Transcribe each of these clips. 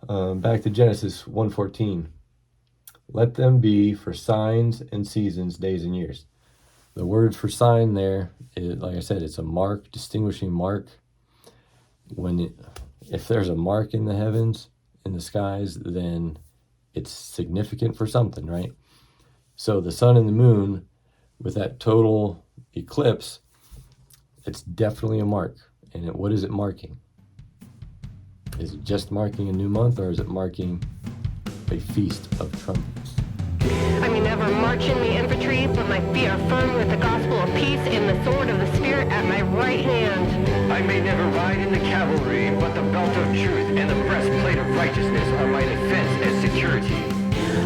Back to Genesis 1:14. Let them be for signs and seasons, days and years. The word for sign there, like I said, it's a mark, distinguishing mark. If there's a mark in the heavens, in the skies, then it's significant for something, right? So the sun and the moon, with that total eclipse, it's definitely a mark. And what is it marking? Is it just marking a new month, or is it marking a Feast of Trumpets? I may never march in the infantry, but my feet are firm with the gospel of peace and the sword of the Spirit at my right hand. I may never ride in the cavalry, but the belt of truth and the breastplate of righteousness are my defense and security.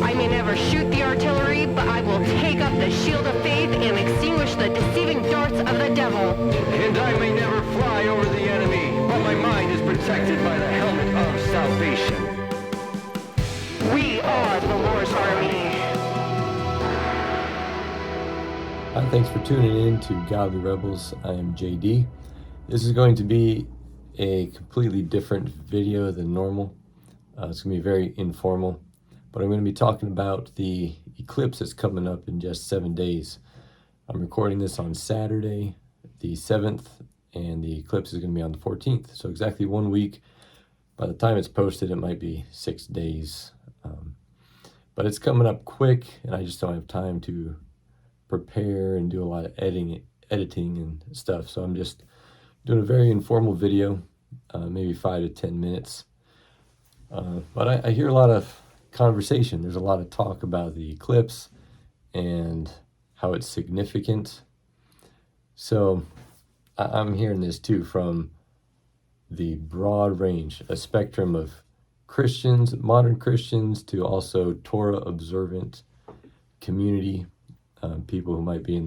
I may never shoot the artillery, but I will take up the shield of faith and extinguish the deceiving darts of the devil. And I may never fly over the enemy, but my mind is protected by the helmet of salvation. We are the Lord's army. Hi, thanks for tuning in to Godly Rebels. I am JD. This is going to be a completely different video than normal. It's going to be very informal, but I'm going to be talking about the eclipse that's coming up in just 7 days. I'm recording this on Saturday, the 7th, and the eclipse is going to be on the 14th. So exactly 1 week. By the time it's posted, it might be 6 days. But it's coming up quick, and I just don't have time to prepare and do a lot of editing and stuff. So I'm just doing a very informal video, maybe 5 to 10 minutes. But I hear a lot of conversation. There's a lot of talk about the eclipse and how it's significant. So I'm hearing this too from the broad range, a spectrum of Christians, modern Christians, to also Torah observant community, people who might be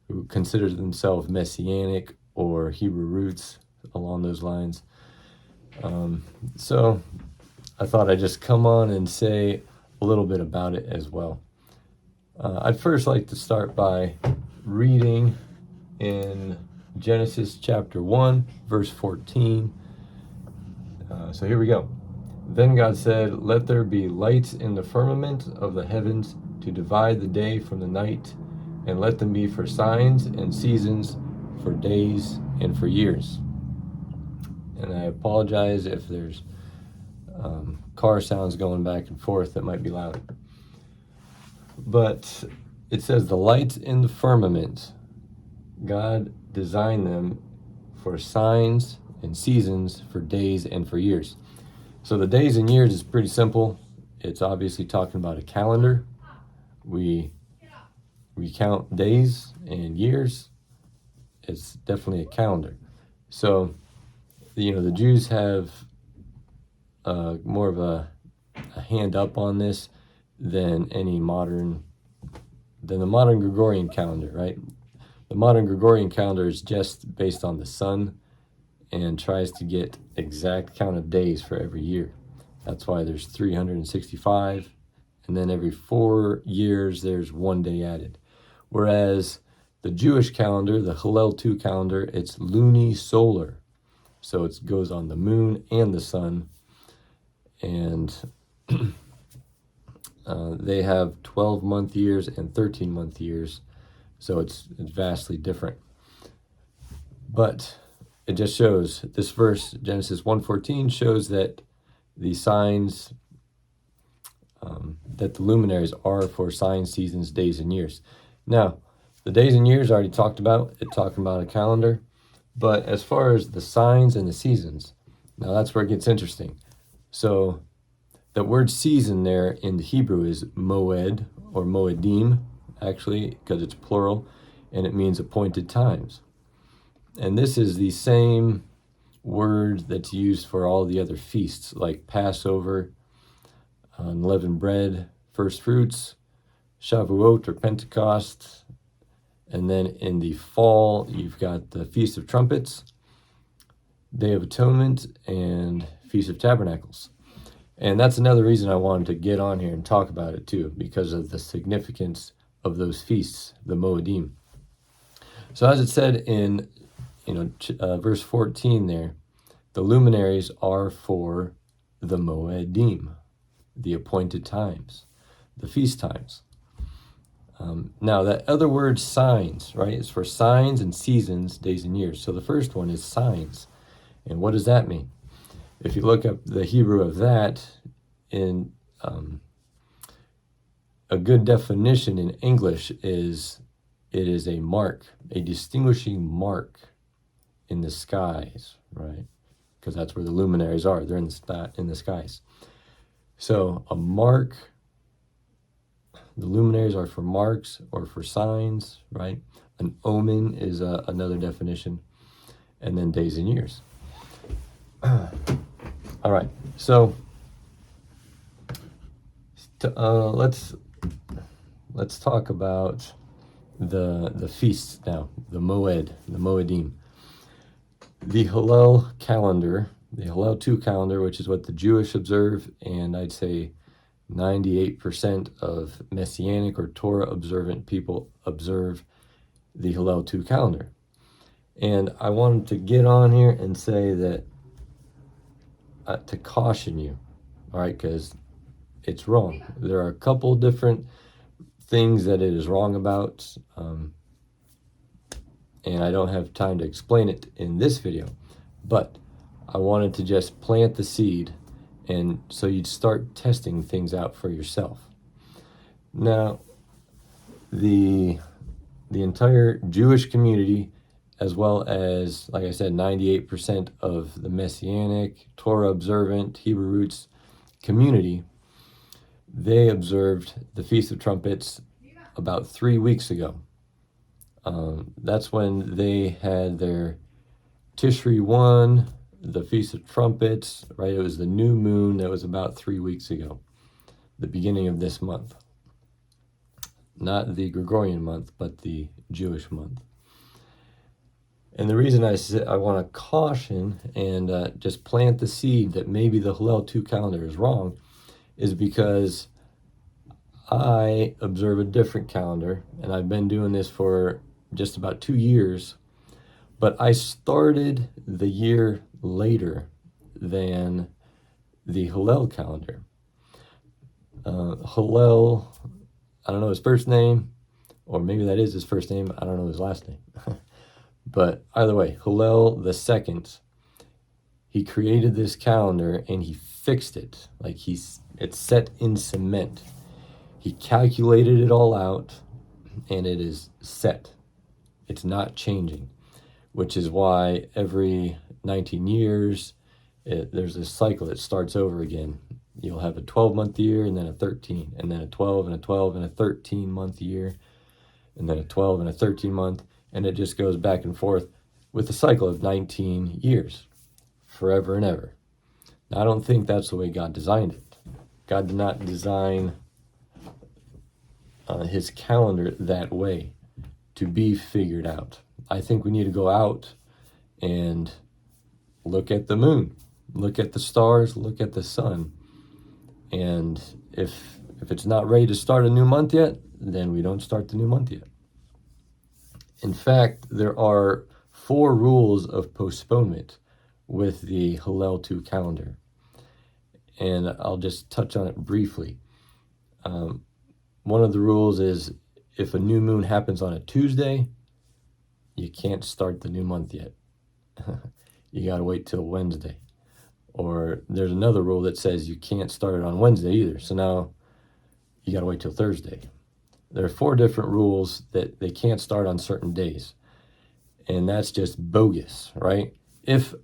who consider themselves Messianic or Hebrew roots along those lines. So I thought I'd just come on and say a little bit about it as well. I'd first like to start by reading in Genesis chapter 1, verse 14. So here we go. Then God said, "Let there be lights in the firmament of the heavens to divide the day from the night, and let them be for signs and seasons, for days and for years." And I apologize if there's car sounds going back and forth that might be loud. But it says the lights in the firmament, God designed them for signs and seasons, for days and for years. So the days and years is pretty simple. It's obviously talking about a calendar. We count days and years. It's definitely a calendar. So, the Jews have more of a hand up on this than the modern Gregorian calendar, right? The modern Gregorian calendar is just based on the sun and tries to get exact count of days for every year. That's why there's 365, and then every 4 years there's 1 day added. Whereas the Jewish calendar, the Hillel 2 calendar, it's luni-solar. So it goes on the moon and the sun, and they have 12-month years and 13-month years, so it's vastly different. But it just shows, this verse, Genesis 1:14, shows that the signs, that the luminaries are for signs, seasons, days, and years. Now, the days and years I already talked about, talking about a calendar. But as far as the signs and the seasons, now that's where it gets interesting. So the word season there in the Hebrew is moed, or moedim, actually, because it's plural, and it means appointed times. And this is the same word that's used for all the other feasts, like Passover, unleavened bread, first fruits, Shavuot or Pentecost, and then in the fall, you've got the Feast of Trumpets, Day of Atonement, and Feast of Tabernacles. And that's another reason I wanted to get on here and talk about it too, because of the significance of those feasts, the Moedim. So as it said in verse 14 there, the luminaries are for the Moedim, the appointed times, the feast times. Now, that other word signs, right, is for signs and seasons, days and years. So the first one is signs. And what does that mean? If you look up the Hebrew of that, in a good definition in English is it is a mark, a distinguishing mark in the skies, right? Because that's where the luminaries are. They're in the skies. So a mark, the luminaries are for marks or for signs, right? An omen is another definition. And then days and years. All right, so let's talk about the feasts now, the Moedim. The Hillel calendar, the Hillel 2 calendar, which is what the Jewish observe, and I'd say 98% of Messianic or Torah observant people observe the Hillel 2 calendar. And I wanted to get on here and say that, to caution you, all right, because it's wrong. There are a couple different things that it is wrong about, and I don't have time to explain it in this video, but I wanted to just plant the seed, and so you'd start testing things out for yourself. Now, the entire Jewish community, as well as, like I said, 98% of the Messianic, Torah observant, Hebrew roots community, they observed the Feast of Trumpets about 3 weeks ago. That's when they had their Tishri 1, the Feast of Trumpets, right? It was the new moon that was about 3 weeks ago, the beginning of this month. Not the Gregorian month, but the Jewish month. And the reason I want to caution and just plant the seed that maybe the Hillel 2 calendar is wrong is because I observe a different calendar, and I've been doing this for just about 2 years, but I started the year later than the Hillel calendar. Hillel, I don't know his first name, or maybe that is his first name, I don't know his last name. But either way, Hillel II, he created this calendar and he fixed it. Like it's set in cement. He calculated it all out and it is set. It's not changing, which is why every 19 years, there's this cycle that starts over again. You'll have a 12-month year and then a 13, and then a 12 and a 12 and a 13-month year, and then a 12 and a 13-month, and it just goes back and forth with a cycle of 19 years, forever and ever. Now, I don't think that's the way God designed it. God did not design his calendar that way to be figured out. I think we need to go out and look at the moon, look at the stars, look at the sun. And if it's not ready to start a new month yet, then we don't start the new month yet. In fact, there are 4 rules of postponement with the Hillel 2 calendar. And I'll just touch on it briefly. One of the rules is if a new moon happens on a Tuesday, you can't start the new month yet. You got to wait till Wednesday. Or there's another rule that says you can't start it on Wednesday either. So now you got to wait till Thursday. There are 4 different rules that they can't start on certain days. And that's just bogus, right? If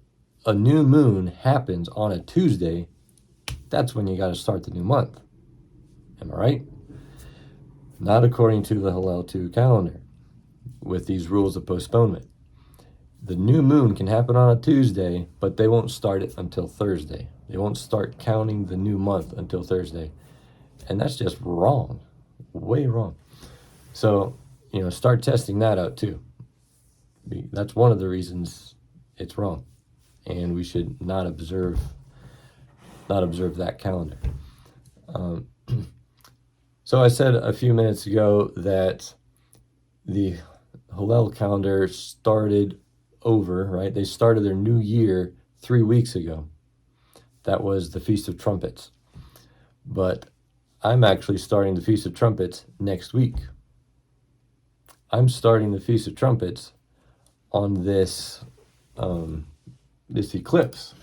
a new moon happens on a Tuesday, that's when you got to start the new month. Am I right? Not according to the Hillel 2 calendar with these rules of postponement. The new moon can happen on a Tuesday, but they won't start it until Thursday. They won't start counting the new month until Thursday. And that's just wrong. Way wrong. So, start testing that out too. That's one of the reasons it's wrong. And we should not observe that calendar. So I said a few minutes ago that the Hillel calendar started over, right? They started their new year 3 weeks ago. That was the Feast of Trumpets. But I'm actually starting the Feast of Trumpets next week. I'm starting the Feast of Trumpets on this this eclipse.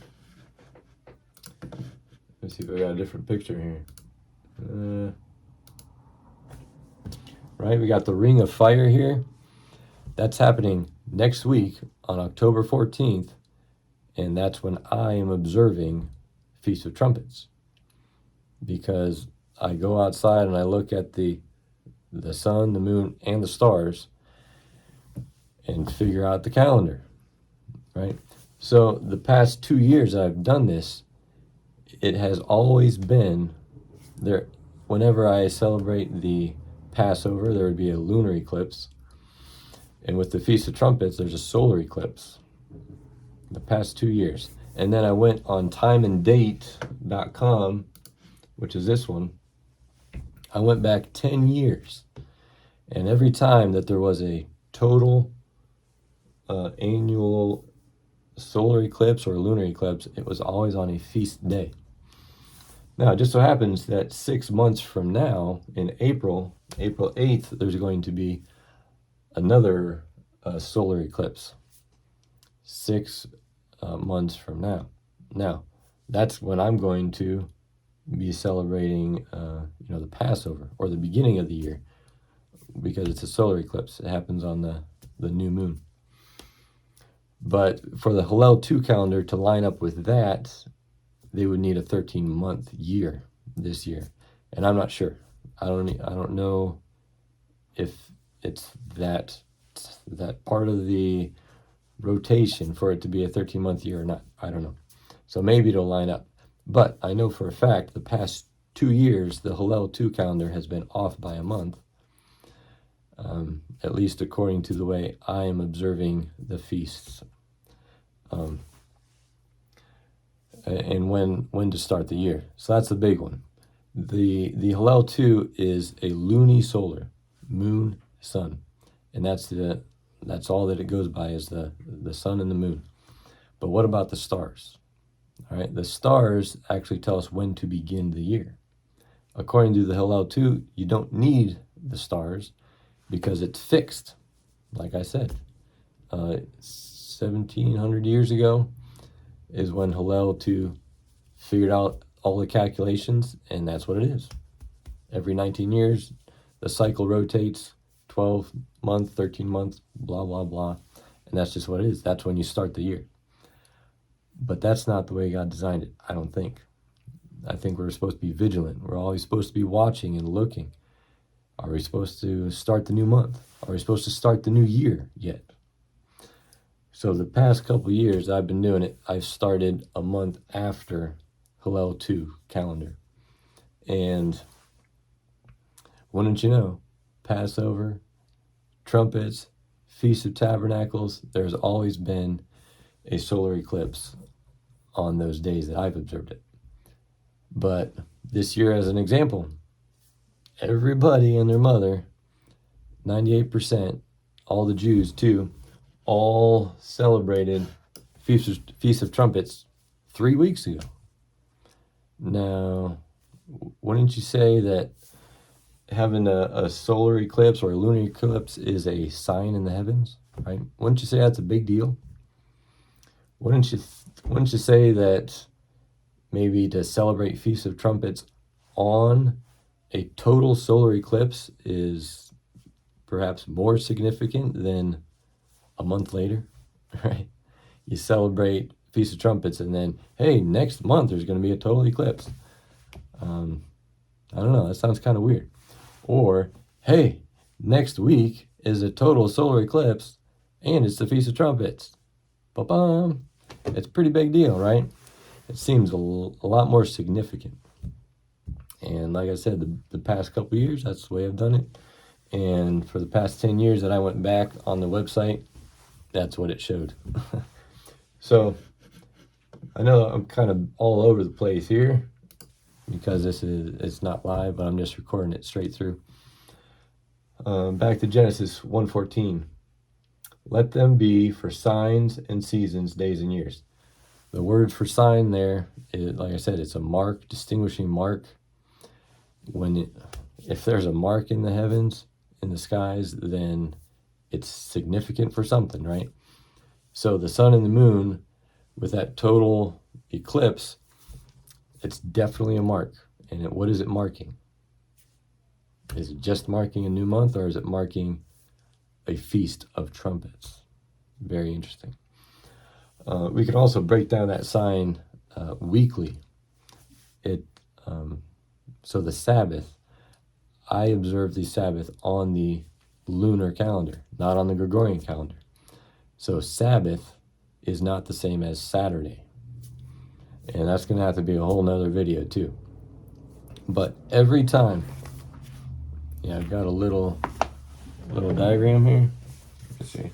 Let's see if I got a different picture here. Right, we got the Ring of Fire here. That's happening next week on October 14th, and that's when I am observing Feast of Trumpets, because I go outside and I look at the sun, the moon, and the stars and figure out the calendar, right? So the past 2 years I've done this, it has always been there. Whenever I celebrate the Passover, there would be a lunar eclipse. And with the Feast of Trumpets, there's a solar eclipse the past 2 years. And then I went on timeanddate.com, which is this one. I went back 10 years. And every time that there was a total annual solar eclipse or lunar eclipse, it was always on a feast day. Now, it just so happens that 6 months from now, in April 8th, there's going to be another solar eclipse. 6 months from now. Now, that's when I'm going to be celebrating, the Passover, or the beginning of the year, because it's a solar eclipse. It happens on the new moon. But for the Hillel 2 calendar to line up with that, they would need a 13-month year this year, and I'm not sure. I don't know if it's that part of the rotation for it to be a 13-month year or not. I don't know. So maybe it'll line up. But I know for a fact the past 2 years, the Hillel 2 calendar has been off by a month, at least according to the way I am observing the feasts. And when to start the year. So that's the big one. The Hillel 2 is a lunisolar, moon, sun. And that's all that it goes by, is the sun and the moon. But what about the stars? All right, the stars actually tell us when to begin the year. According to the Hillel 2, you don't need the stars because it's fixed. Like I said, 1,700 years ago is when Hillel 2 figured out all the calculations, and that's what it is. Every 19 years, the cycle rotates, 12 month, 13 months, blah, blah, blah. And that's just what it is. That's when you start the year. But that's not the way God designed it, I don't think. I think we're supposed to be vigilant. We're always supposed to be watching and looking. Are we supposed to start the new month? Are we supposed to start the new year yet? So the past couple of years I've been doing it, I've started a month after Hillel 2 calendar. And wouldn't you know, Passover, trumpets, Feast of Tabernacles, there's always been a solar eclipse on those days that I've observed it. But this year, as an example, everybody and their mother, 98%, all the Jews too, all celebrated Feast of Trumpets 3 weeks ago. Now, wouldn't you say that having a solar eclipse or a lunar eclipse is a sign in the heavens, right? Wouldn't you say that's a big deal? Wouldn't you say that maybe to celebrate Feast of Trumpets on a total solar eclipse is perhaps more significant than a month later, right? You celebrate Feast of Trumpets and then, hey, next month there's going to be a total eclipse. I don't know, that sounds kind of weird. Or, hey, next week is a total solar eclipse and it's the Feast of Trumpets. Ba-bam! It's a pretty big deal, right? It seems a lot more significant. And like I said, the past couple years, that's the way I've done it. And for the past 10 years that I went back on the website, that's what it showed. So I know I'm kind of all over the place here because it's not live, but I'm just recording it straight through. Back to Genesis 1:14. Let them be for signs and seasons, days and years. The word for sign there, like I said, it's a mark, distinguishing mark. If there's a mark in the heavens, in the skies, then it's significant for something, right? So the sun and the moon, with that total eclipse, it's definitely a mark. And what is it marking? Is it just marking a new month, or is it marking a Feast of Trumpets? Very interesting. We could also break down that sign weekly. So the Sabbath, I observe the Sabbath on the lunar calendar, not on the Gregorian calendar. So Sabbath is not the same as Saturday. And that's going to have to be a whole nother video too. But every time, I've got a little diagram here. Let's see.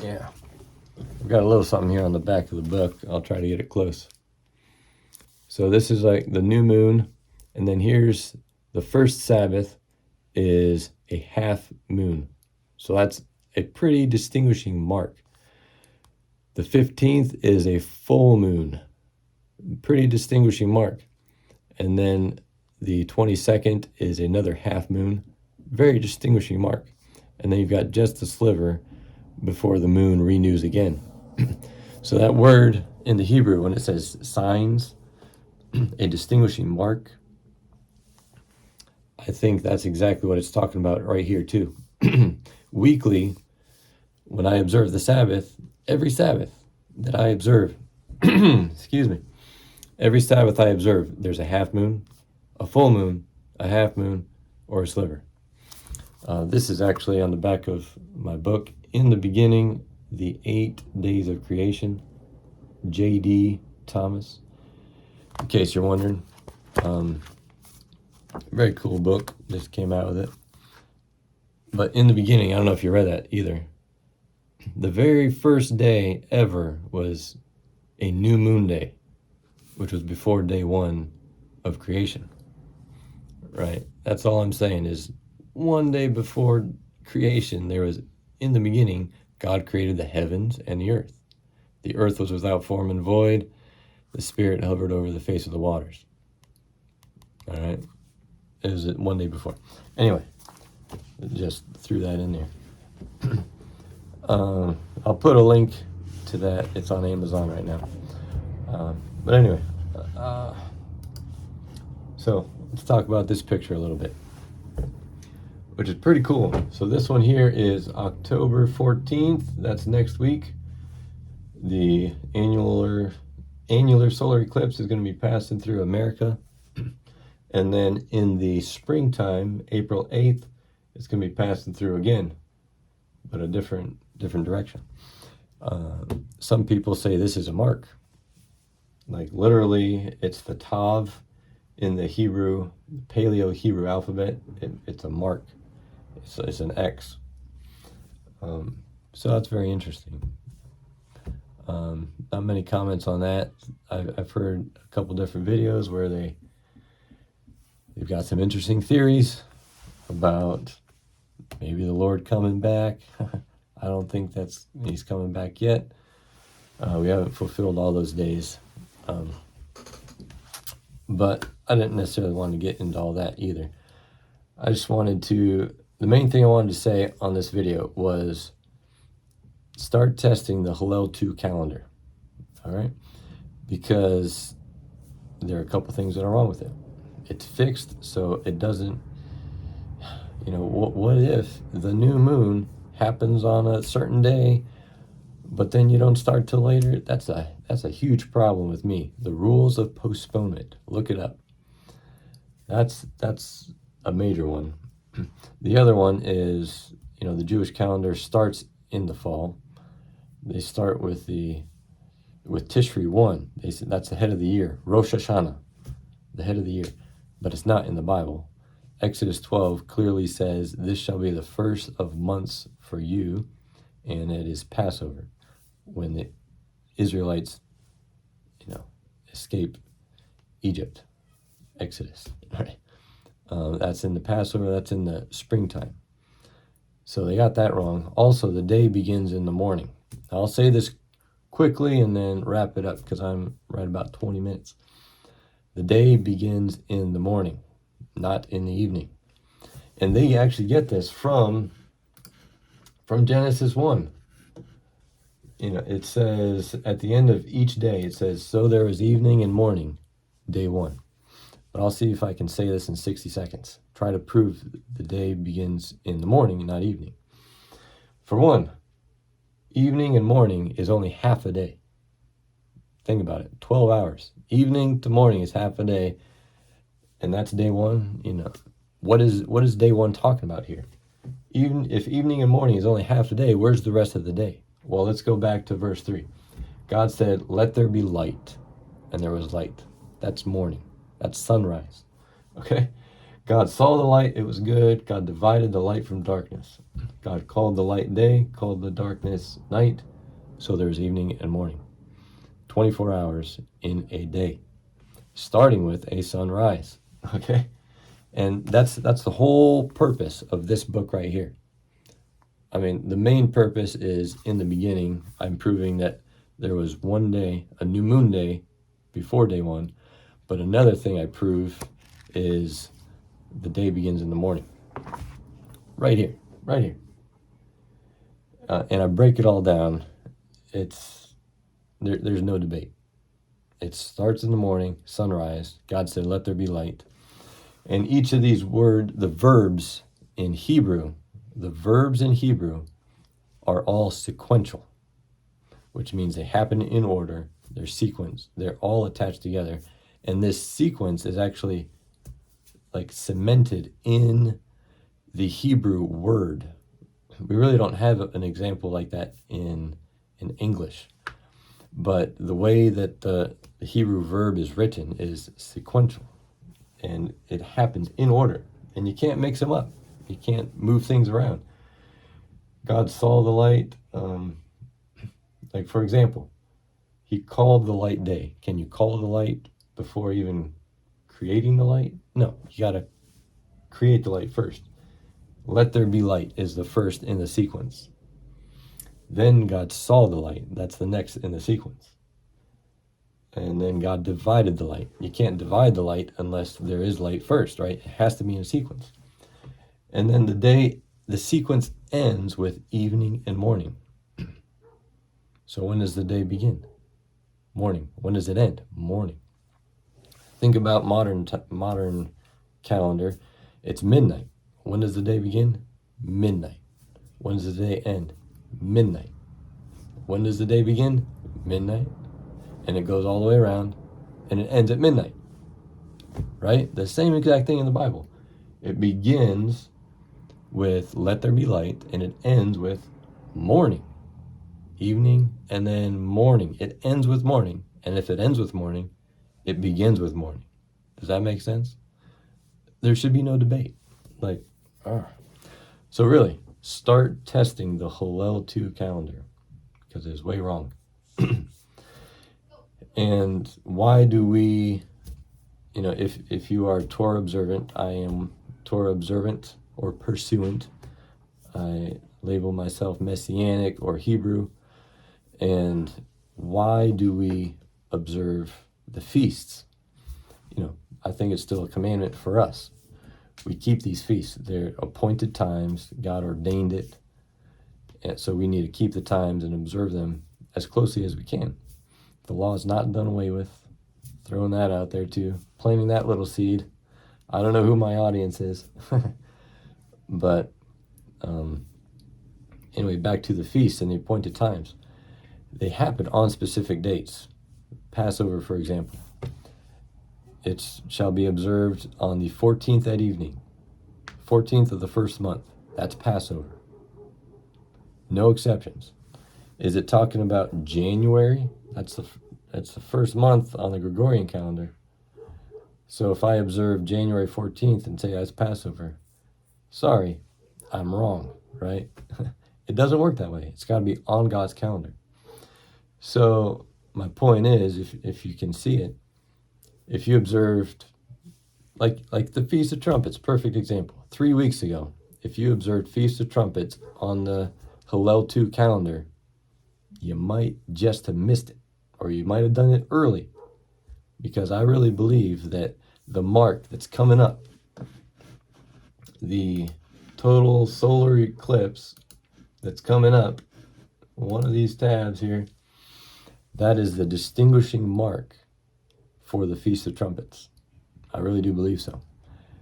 Yeah. I've got a little something here on the back of the book. I'll try to get it close. So this is like the new moon. And then here's the first Sabbath is a half moon. So that's a pretty distinguishing mark. The 15th is a full moon. Pretty distinguishing mark. And then the 22nd is another half moon. Very distinguishing mark. And then you've got just a sliver before the moon renews again. So that word in the Hebrew, when it says signs, a distinguishing mark, I think that's exactly what it's talking about right here too. Weekly, when I observe the Sabbath, every Sabbath that I observe, excuse me, every Sabbath I observe, there's a half moon, a full moon, a half moon, or a sliver. This is actually on the back of my book. In the beginning, the 8 days of creation, J.D. Thomas. In case you're wondering, very cool book. Just came out with it. But in the beginning, I don't know if you read that either. The very first day ever was a new moon day, which was before day 1 of creation. Right? That's all I'm saying is one day before creation, there was, in the beginning, God created the heavens and the earth. The earth was without form and void. The Spirit hovered over the face of the waters. All right? It was one day before. Anyway, just threw that in there. I'll put a link to that. It's on Amazon right now. But anyway, so let's talk about this picture a little bit, which is pretty cool. So this one here is October 14th. That's next week. The annular solar eclipse is going to be passing through America. And then in the springtime, April 8th, it's going to be passing through again, but a different direction. Some people say this is a mark. Like literally, it's the Tav in the Hebrew, Paleo-Hebrew alphabet. It's a mark. It's an X. So that's very interesting. Not many comments on that. I've heard a couple different videos where they've got some interesting theories about maybe the Lord coming back. I don't think he's coming back yet. We haven't fulfilled all those days. But I didn't necessarily want to get into all that either. I just wanted to, the main thing I wanted to say on this video was start testing the Hillel 2 calendar. All right? Because there are a couple things that are wrong with it. It's fixed, so it doesn't, what if the new moon happens on a certain day, but then you don't start till later? That's a huge problem with me. The rules of postponement. Look it up. That's a major one. The other one is, the Jewish calendar starts in the fall. They start with Tishri 1. They say that's the head of the year. Rosh Hashanah, the head of the year. But it's not in the Bible. Exodus 12 clearly says, "This shall be the first of months for you," and it is Passover, when the Israelites, escape Egypt. Exodus, right? That's in the Passover. That's in the springtime. So they got that wrong. Also, the day begins in the morning. I'll say this quickly and then wrap it up because I'm right about 20 minutes. The day begins in the morning, not in the evening. And they actually get this from Genesis 1. It says at the end of each day, it says, so there was evening and morning, day 1. But I'll see if I can say this in 60 seconds. Try to prove the day begins in the morning and not evening. For one, evening and morning is only half a day. Think about it, 12 hours. Evening to morning is half a day, and that's day 1. What is day 1 talking about here? Even if evening and morning is only half a day, where's the rest of the day? Well, let's go back to verse 3. God said, let there be light, and there was light. That's morning. That's sunrise. Okay? God saw the light, it was good. God divided the light from darkness. God called the light day, called the darkness night. So there's evening and morning. 24 hours in a day, starting with a sunrise. Okay? And that's the whole purpose of this book right here. I mean, the main purpose is in the beginning, I'm proving that there was one day, a new moon day, before day 1. But another thing I prove is the day begins in the morning. Right here. And I break it all down. There's no debate. It starts in the morning, sunrise. God said, let there be light. And each of these the verbs in Hebrew are all sequential, which means they happen in order. They're sequenced. They're all attached together. And this sequence is actually like cemented in the Hebrew word. We really don't have an example like that in English. But the way that the Hebrew verb is written is sequential. And it happens in order. And you can't mix them up. You can't move things around. God saw the light. Like, for example, he called the light day. Can you call the light before even creating the light? No, you got to create the light first. Let there be light is the first in the sequence. Then God saw the light. That's the next in the sequence. And then God divided the light. You can't divide the light unless there is light first, right? It has to be in a sequence. And then the sequence ends with evening and morning. So when does the day begin? Morning. When does it end? Morning. Think about modern calendar. It's midnight. When does the day begin? Midnight. When does the day end? Midnight. When does the day begin? Midnight. And it goes all the way around, and it ends at midnight. Right? The same exact thing in the Bible. It begins with let there be light, and it ends with morning. Evening, and then morning. It ends with morning. And if it ends with morning, it begins with morning. Does that make sense? There should be no debate. So really, start testing the Hillel 2 calendar, because it's way wrong. And why do we, if you are Torah observant, I am Torah observant or pursuant. I label myself Messianic or Hebrew. And why do we observe the feasts? I think it's still a commandment for us. We keep these feasts. They're appointed times. God ordained it. And so we need to keep the times and observe them as closely as we can. The law is not done away with. Throwing that out there too. Planting that little seed. I don't know who my audience is. But anyway, back to the feasts and the appointed times. They happen on specific dates. Passover, for example. It shall be observed on the 14th at evening. 14th of the first month. That's Passover. No exceptions. Is it talking about January? That's the first month on the Gregorian calendar. So if I observe January 14th and say that's Passover, sorry, I'm wrong, right? It doesn't work that way. It's got to be on God's calendar. So my point is, if you can see it, if you observed, like the Feast of Trumpets, perfect example. 3 weeks ago, if you observed Feast of Trumpets on the Hillel 2 calendar, you might just have missed it, or you might have done it early, because I really believe that the mark that's coming up, the total solar eclipse that's coming up, one of these tabs here, that is the distinguishing mark for the Feast of Trumpets. I really do believe so.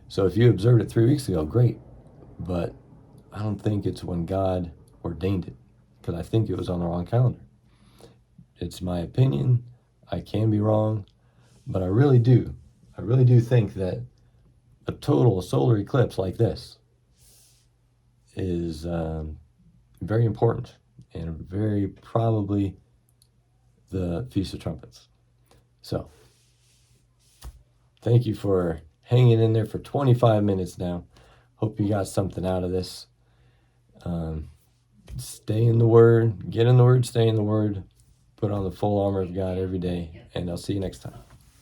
So if you observed it 3 weeks ago, great. But I don't think it's when God ordained it, because I think it was on the wrong calendar. It's my opinion. I can be wrong, but I really do think that a total solar eclipse like this is very important, and very probably the Feast of Trumpets. So thank you for hanging in there for 25 minutes now. Hope you got something out of this. Stay in the Word, get in the Word, stay in the Word, put on the full armor of God every day, and I'll see you next time.